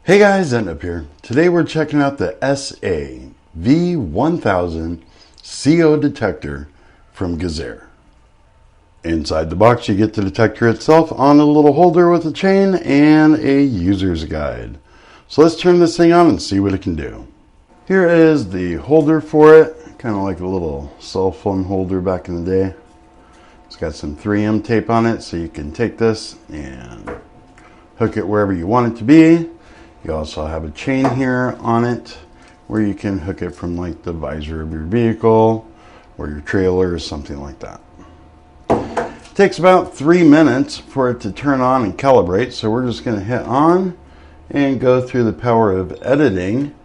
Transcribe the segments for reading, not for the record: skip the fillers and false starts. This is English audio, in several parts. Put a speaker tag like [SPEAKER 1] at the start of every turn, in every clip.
[SPEAKER 1] Hey guys, End here. Today we're checking out the SA-V1000 CO detector from GZAIR. Inside the box you get the detector itself on a little holder with a chain and a user's guide. So let's turn this thing on and see what it can do. Here is the holder for it, kind of like a little cell phone holder back in the day. It's got some 3M tape on it so you can take this and hook it wherever you want it to be. You also have a chain here on it where you can hook it from like the visor of your vehicle or your trailer or something like that. It takes about 3 minutes for it to turn on and calibrate, so we're just going to hit on and go through the power of editing.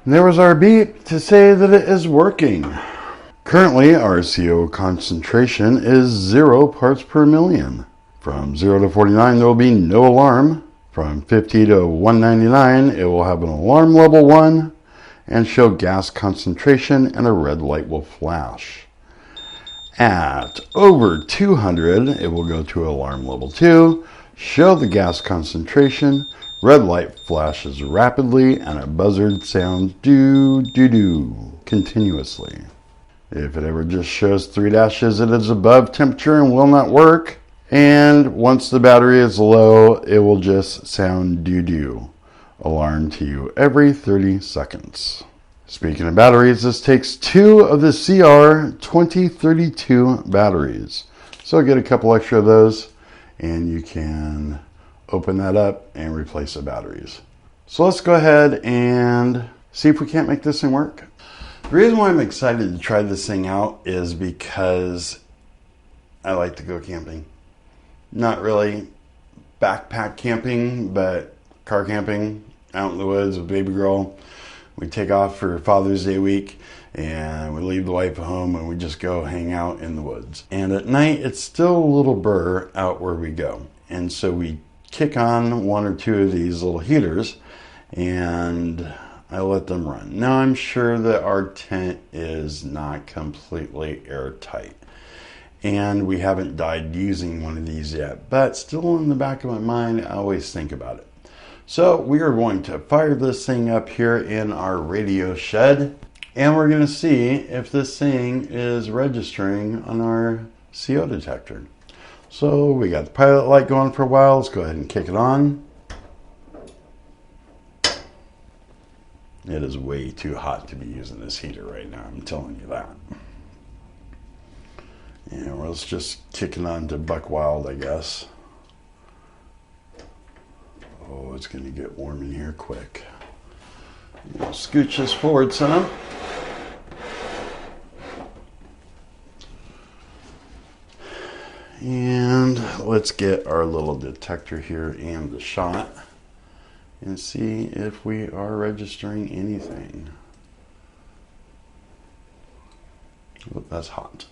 [SPEAKER 1] And there was our beep to say that it is working. Currently our CO concentration is 0 parts per million. From 0 to 49 there will be no alarm. From 50 to 199, it will have an alarm level 1 and show gas concentration, and a red light will flash. At over 200, it will go to alarm level 2, show the gas concentration, red light flashes rapidly, and a buzzard sounds do continuously. If it ever just shows 3 dashes, it is above temperature and will not work. And once the battery is low, it will just sound do alarm to you every 30 seconds. Speaking of batteries, this takes 2 of the CR2032 batteries. So get a couple extra of those and you can open that up and replace the batteries. So let's go ahead and see if we can't make this thing work. The reason why I'm excited to try this thing out is because I like to go camping. Not really backpack camping, but car camping out in the woods with baby girl. We take off for Father's Day week and we leave the wife at home and we just go hang out in the woods. And at night it's still a little burr out where we go. And so we kick on 1 or 2 of these little heaters and I let them run. Now I'm sure that our tent is not completely airtight. And we haven't died using one of these yet, but still in the back of my mind, I always think about it. So we are going to fire this thing up here in our radio shed, and we're going to see if this thing is registering on our CO detector. So we got the pilot light going for a while. Let's go ahead and kick it on. It is way too hot to be using this heater right now, I'm telling you that. And we're just kicking on to buck wild, I guess. Oh, it's going to get warm in here quick. We'll scooch this forward some. And let's get our little detector here and the shot and see if we are registering anything. Oh, that's hot.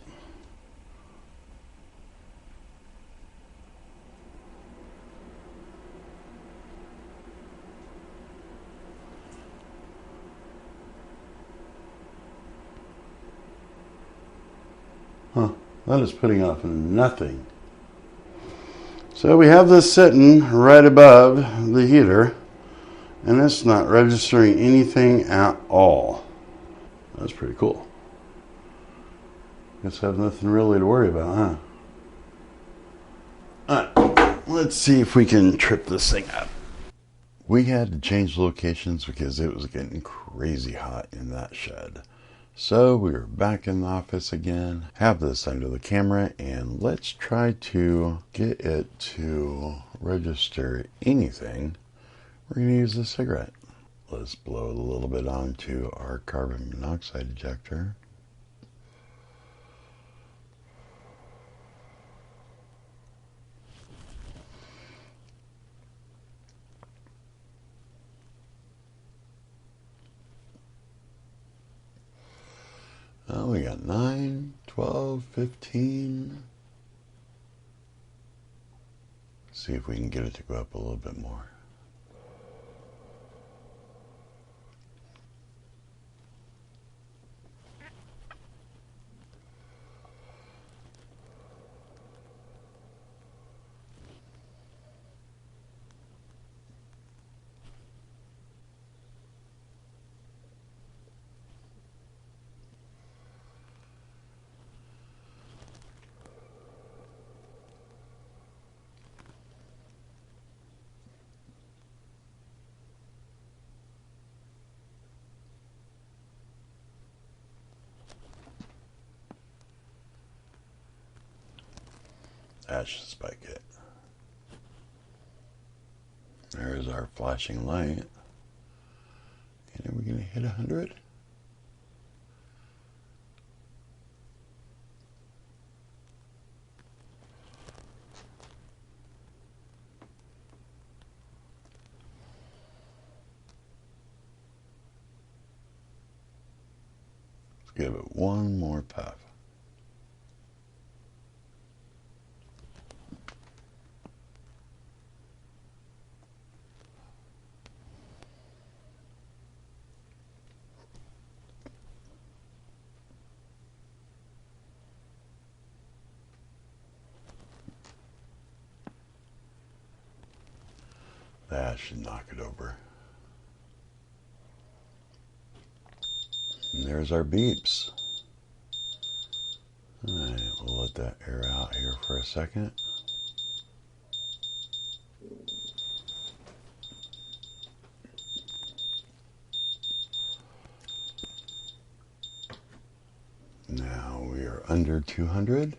[SPEAKER 1] Huh, that is putting off nothing. So we have this sitting right above the heater and it's not registering anything at all. That's pretty cool. Guess I have nothing really to worry about, huh? Alright, let's see if we can trip this thing up. We had to change locations because it was getting crazy hot in that shed. So we are back in the office again, have this under the camera, and let's try to get it to register anything. We're going to use a cigarette. Let's blow it a little bit onto our carbon monoxide ejector. We got 9, 12, 15. Let's see if we can get it to go up a little bit more. That should spike it. There's our flashing light. And are we going to hit 100? Let's give it one more puff. That should knock it over. And there's our beeps. Alright, we'll let that air out here for a second. Now we are under 200.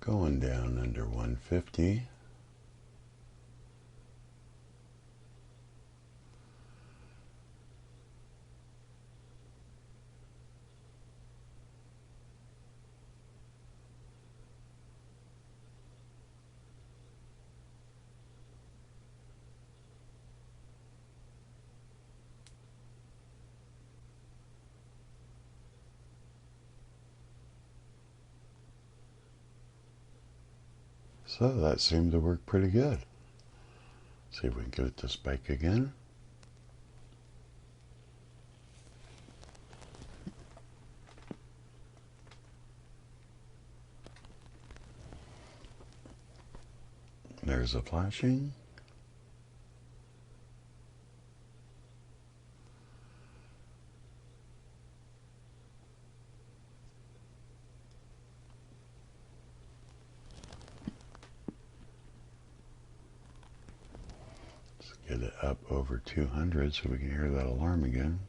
[SPEAKER 1] Going down under 150. So that seemed to work pretty good. See if we can get it to spike again. There's a flashing. Get it up over 200 so we can hear that alarm again.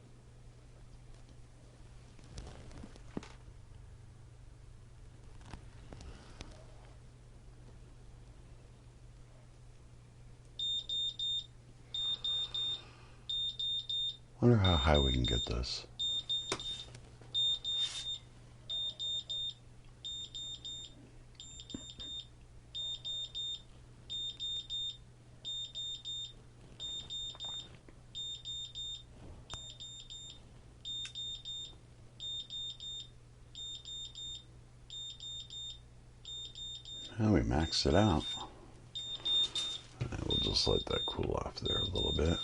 [SPEAKER 1] Wonder how high we can get this. And we maxed it out. And we'll just let that cool off there a little bit.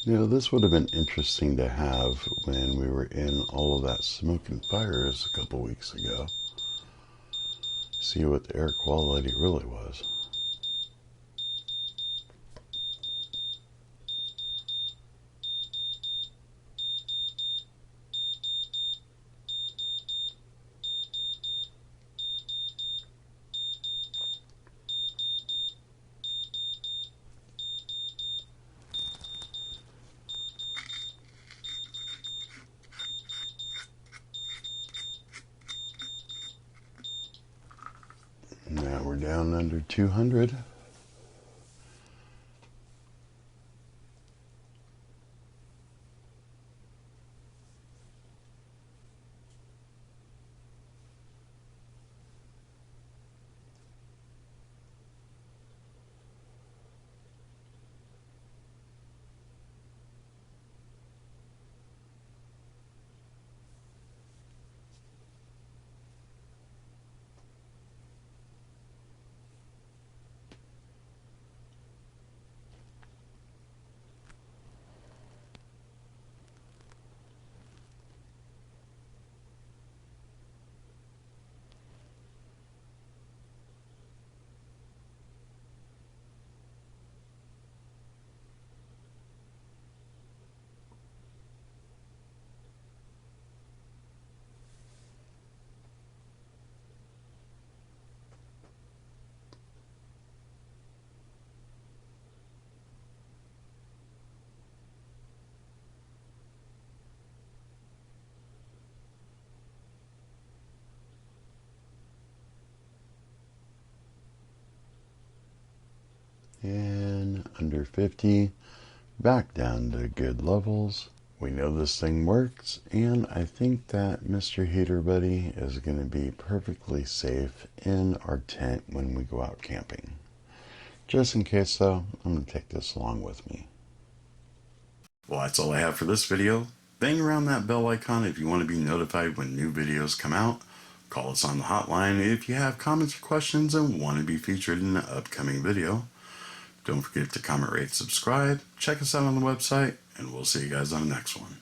[SPEAKER 1] You know, this would have been interesting to have when we were in all of that smoke and fires a couple weeks ago. See what the air quality really was. Now we're down under 200. and under 50, back down to good levels. We know this thing works, and I think that Mr. Heater Buddy is going to be perfectly safe in our tent when we go out camping. Just in case though, I'm going to take this along with me. Well, that's all I have for this video. Bang around that bell icon if you want to be notified when new videos come out. Call us on the hotline if you have comments or questions and want to be featured in an upcoming video. Don't forget to comment, rate, subscribe, check us out on the website, and we'll see you guys on the next one.